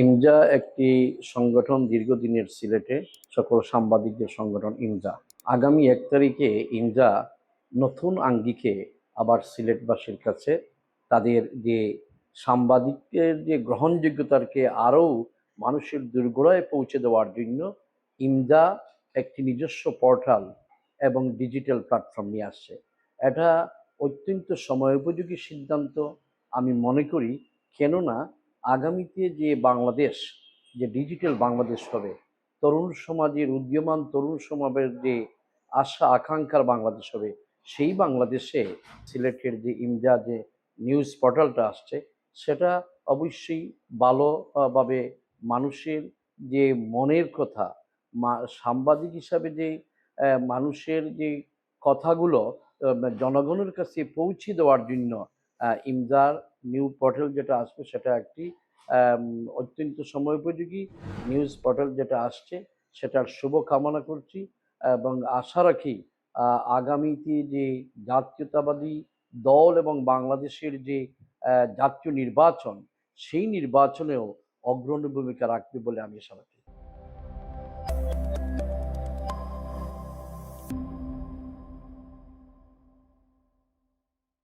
EMJA একটি সংগঠন, দীর্ঘদিনের সিলেটে সকল সাংবাদিকদের সংগঠন ইমজা। আগামী ১ তারিখে ইমজা নতুন আঙ্গিকে আবার সিলেটবাসীর কাছে তাদের যে সাংবাদিকের যে গ্রহণযোগ্যতাকে আরও মানুষের দোরগোড়ায় পৌঁছে দেওয়ার জন্য ইমজা একটি নিজস্ব পোর্টাল এবং ডিজিটাল প্ল্যাটফর্ম নিয়ে আসছে। এটা অত্যন্ত সময়োপযোগী সিদ্ধান্ত আমি মনে করি। কেননা আগামীতে যে বাংলাদেশ, যে ডিজিটাল বাংলাদেশ হবে, তরুণ সমাজের, উদীয়মান তরুণ সমাজের যে আশা আকাঙ্ক্ষার বাংলাদেশ হবে, সেই বাংলাদেশে সিলেটের যে ইমজা যে নিউজ পোর্টালটা আসছে, সেটা অবশ্যই ভালোভাবে মানুষের যে মনের কথা, সাংবাদিক হিসাবে যে মানুষের যে কথাগুলো জনগণের কাছে পৌঁছে দেওয়ার জন্য ইমজার নিউ পোর্টাল যেটা আসবে, সেটা একটি অত্যন্ত সময়োপযোগী নিউজ পোর্টাল যেটা আসছে, সেটার শুভ কামনা করছি এবং আশা রাখি আগামীতে যে জাতীয়তাবাদী দল এবং বাংলাদেশের যে জাতীয় নির্বাচন, সেই নির্বাচনেও অগ্রণী ভূমিকা রাখবে বলে আমি আশা রাখি।